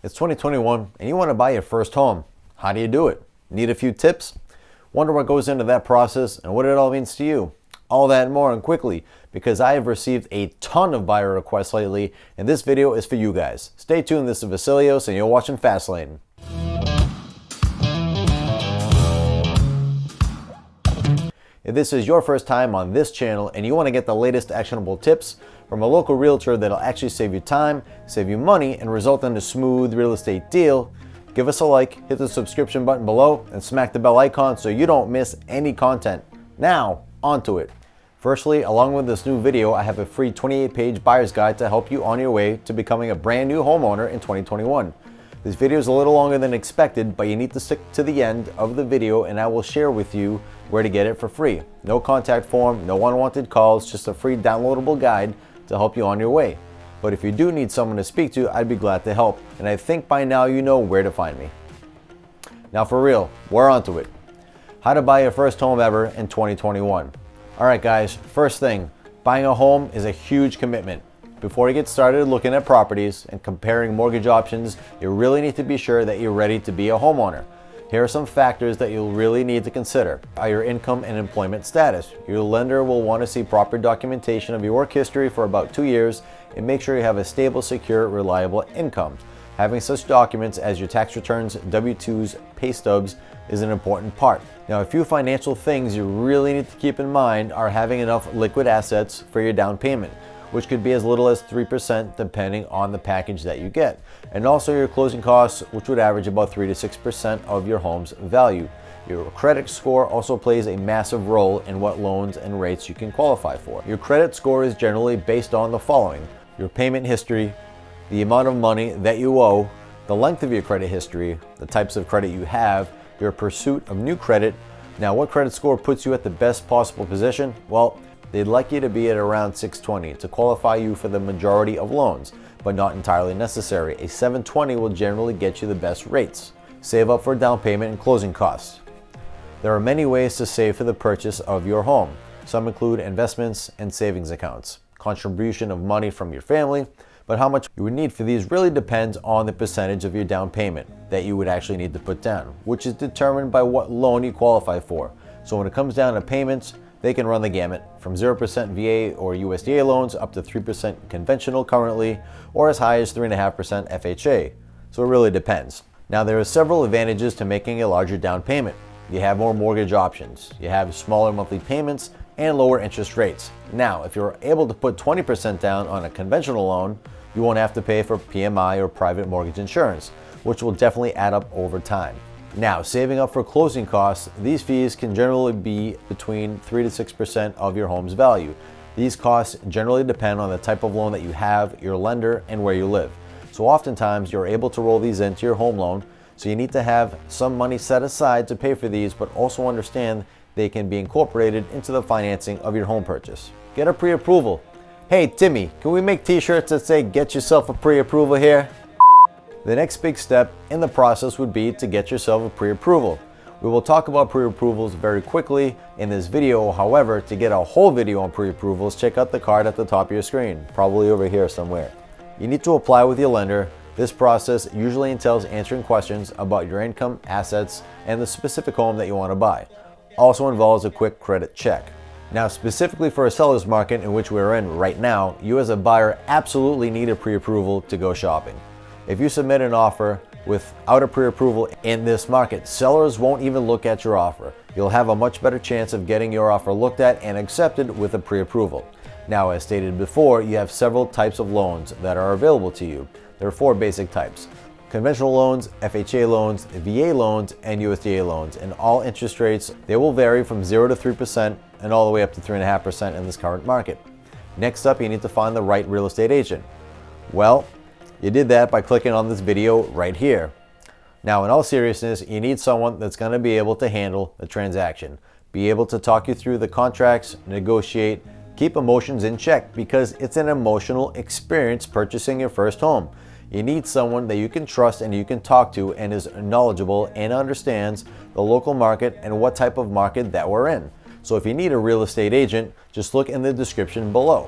It's 2021 and you want to buy your first home. How do you do it? Need a few tips? Wonder what goes into that process and what it all means to you. All that and more, and quickly, because I have received a ton of buyer requests lately, and this video is for you guys. Stay tuned. This is Vasilios and you're watching Fastlane. If this is your first time on this channel and you want to get the latest actionable tips from a local realtor that'll actually save you time, save you money, and result in a smooth real estate deal, give us a like, hit the subscription button below, and smack the bell icon so you don't miss any content. Now, onto it. Firstly, along with this new video, I have a free 28-page buyer's guide to help you on your way to becoming a brand new homeowner in 2021. This video is a little longer than expected, but you need to stick to the end of the video and I will share with you where to get it for free. No contact form, no unwanted calls, just a free downloadable guide to help you on your way. But if you do need someone to speak to, I'd be glad to help, and I think by now you know where to find me. Now for real, we're onto it. How to buy your first home ever in 2021. Alright guys, first thing, buying a home is a huge commitment. Before you get started looking at properties and comparing mortgage options, you really need to be sure that you're ready to be a homeowner. Here are some factors that you'll really need to consider. Your income and employment status. Your lender will want to see proper documentation of your work history for about 2 years and make sure you have a stable, secure, reliable income. Having such documents as your tax returns, W-2s, pay stubs is an important part. Now, a few financial things you really need to keep in mind are having enough liquid assets for your down payment, which could be as little as 3% depending on the package that you get. And also your closing costs, which would average about 3 to 6% of your home's value. Your credit score also plays a massive role in what loans and rates you can qualify for. Your credit score is generally based on the following: your payment history, the amount of money that you owe, the length of your credit history, the types of credit you have, your pursuit of new credit. Now, what credit score puts you at the best possible position? Well, they'd like you to be at around 620 to qualify you for the majority of loans, but not entirely necessary. A 720 will generally get you the best rates. Save up for down payment and closing costs. There are many ways to save for the purchase of your home. Some include investments and savings accounts, contribution of money from your family, but how much you would need for these really depends on the percentage of your down payment that you would actually need to put down, which is determined by what loan you qualify for. So when it comes down to payments, they can run the gamut from 0% VA or USDA loans up to 3% conventional currently, or as high as 3.5% FHA. So it really depends. Now, there are several advantages to making a larger down payment. You have more mortgage options, you have smaller monthly payments, and lower interest rates. Now, if you're able to put 20% down on a conventional loan, you won't have to pay for PMI or private mortgage insurance, which will definitely add up over time. Now, saving up for closing costs, these fees can generally be between 3 to 6% of your home's value. These costs generally depend on the type of loan that you have, your lender, and where you live. So oftentimes you're able to roll these into your home loan, so you need to have some money set aside to pay for these, but also understand they can be incorporated into the financing of your home purchase. Get a pre-approval. Hey Timmy, can we make t-shirts that say "Get yourself a pre-approval" here? The next big step in the process would be to get yourself a pre-approval. We will talk about pre-approvals very quickly in this video. However, to get a whole video on pre-approvals, check out the card at the top of your screen, probably over here somewhere. You need to apply with your lender. This process usually entails answering questions about your income, assets, and the specific home that you want to buy. Also involves a quick credit check. Now, specifically for a seller's market in which we're in right now, you as a buyer absolutely need a pre-approval to go shopping. If you submit an offer without a pre-approval in this market, sellers won't even look at your offer. You'll have a much better chance of getting your offer looked at and accepted with a pre-approval. Now, as stated before, you have several types of loans that are available to you. There are 4 basic types: conventional loans, FHA loans, VA loans, and USDA loans. And all interest rates, they will vary from 0 to 3% and all the way up to 3.5% in this current market. Next up, you need to find the right real estate agent. Well, you did that by clicking on this video right here. Now, in all seriousness, you need someone that's going to be able to handle the transaction, be able to talk you through the contracts, negotiate, keep emotions in check, because it's an emotional experience purchasing your first home. You need someone that you can trust and you can talk to and is knowledgeable and understands the local market and what type of market that we're in. So if you need a real estate agent, just look in the description below.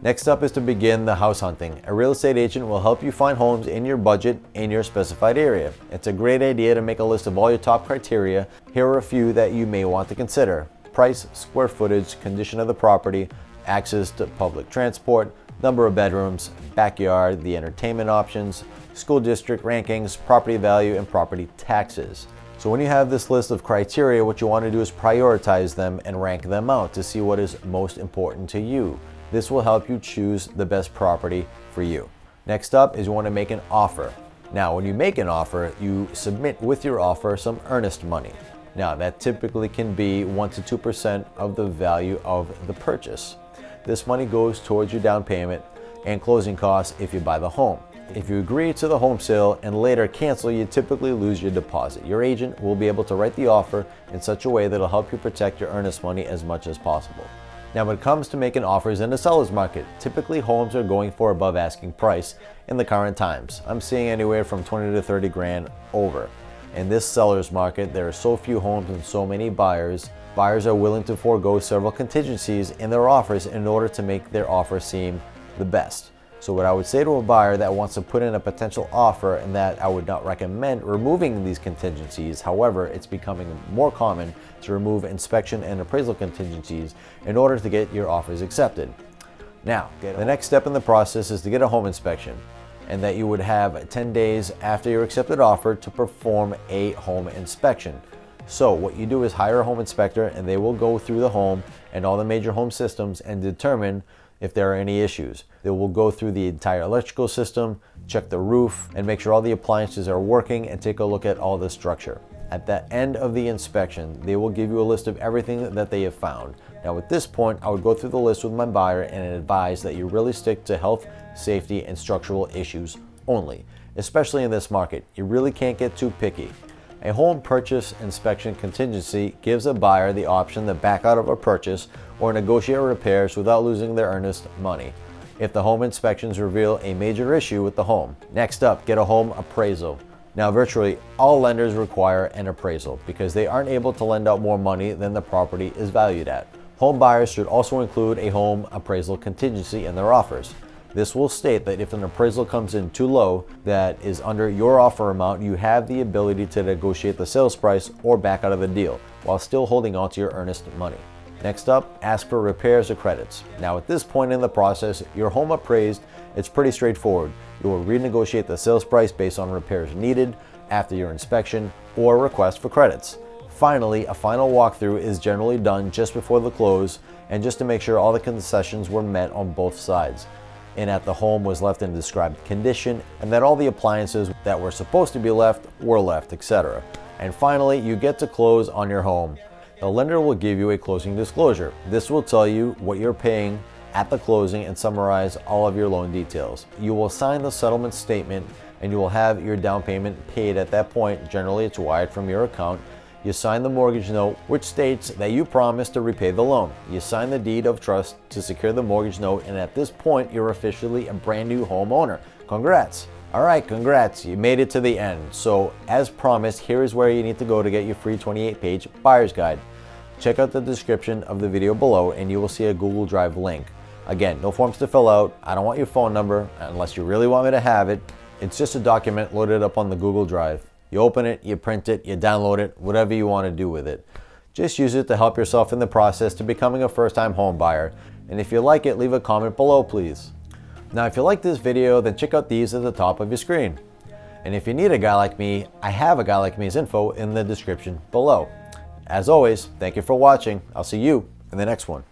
Next up is to begin the house hunting. A real estate agent will help you find homes in your budget in your specified area. It's a great idea to make a list of all your top criteria. Here are a few that you may want to consider: price, square footage, condition of the property, access to public transport, number of bedrooms, backyard, the entertainment options, school district rankings, property value, and property taxes. So when you have this list of criteria, what you want to do is prioritize them and rank them out to see what is most important to you. This will help you choose the best property for you. Next up is you want to make an offer. Now, when you make an offer, you submit with your offer some earnest money. Now, that typically can be 1 to 2% of the value of the purchase. This money goes towards your down payment and closing costs if you buy the home. If you agree to the home sale and later cancel, you typically lose your deposit. Your agent will be able to write the offer in such a way that will help you protect your earnest money as much as possible. Now, when it comes to making offers in the seller's market, typically homes are going for above asking price in the current times. I'm seeing anywhere from 20 to 30 grand over. In this seller's market, there are so few homes and so many buyers. Buyers are willing to forego several contingencies in their offers in order to make their offer seem the best. So what I would say to a buyer that wants to put in a potential offer, and that I would not recommend removing these contingencies. However, it's becoming more common to remove inspection and appraisal contingencies in order to get your offers accepted. Now, the next step in the process is to get a home inspection, and that you would have 10 days after your accepted offer to perform a home inspection. So what you do is hire a home inspector, and they will go through the home and all the major home systems and determine if there are any issues. They will go through the entire electrical system, check the roof, and make sure all the appliances are working, and take a look at all the structure. At the end of the inspection, they will give you a list of everything that they have found. Now at this point, I would go through the list with my buyer and advise that you really stick to health, safety, and structural issues only. Especially in this market, you really can't get too picky. A home purchase inspection contingency gives a buyer the option to back out of a purchase or negotiate repairs without losing their earnest money if the home inspections reveal a major issue with the home. Next up, get a home appraisal. Now, virtually all lenders require an appraisal because they aren't able to lend out more money than the property is valued at. Home buyers should also include a home appraisal contingency in their offers. This will state that if an appraisal comes in too low that is under your offer amount, you have the ability to negotiate the sales price or back out of the deal while still holding on to your earnest money. Next up, ask for repairs or credits. Now at this point in the process, your home appraised, it's pretty straightforward. You will renegotiate the sales price based on repairs needed after your inspection or request for credits. Finally, a final walkthrough is generally done just before the close and just to make sure all the concessions were met on both sides, and that the home was left in described condition, and that all the appliances that were supposed to be left were left, etc. And finally, you get to close on your home. The lender will give you a closing disclosure. This will tell you what you're paying at the closing and summarize all of your loan details. You will sign the settlement statement and you will have your down payment paid at that point. Generally, it's wired from your account. You sign the mortgage note, which states that you promise to repay the loan. You sign the deed of trust to secure the mortgage note, and at this point, you're officially a brand new homeowner. Congrats. All right, congrats, you made it to the end. So as promised, here is where you need to go to get your free 28-page buyer's guide. Check out the description of the video below and you will see a Google Drive link. Again, no forms to fill out. I don't want your phone number unless you really want me to have it. It's just a document loaded up on the Google Drive. You open it, you print it, you download it, whatever you want to do with it. Just use it to help yourself in the process to becoming a first-time home buyer. And if you like it, leave a comment below, please. Now, if you like this video, then check out these at the top of your screen. And if you need a guy like me, I have a guy like me's info in the description below. As always, thank you for watching. I'll see you in the next one.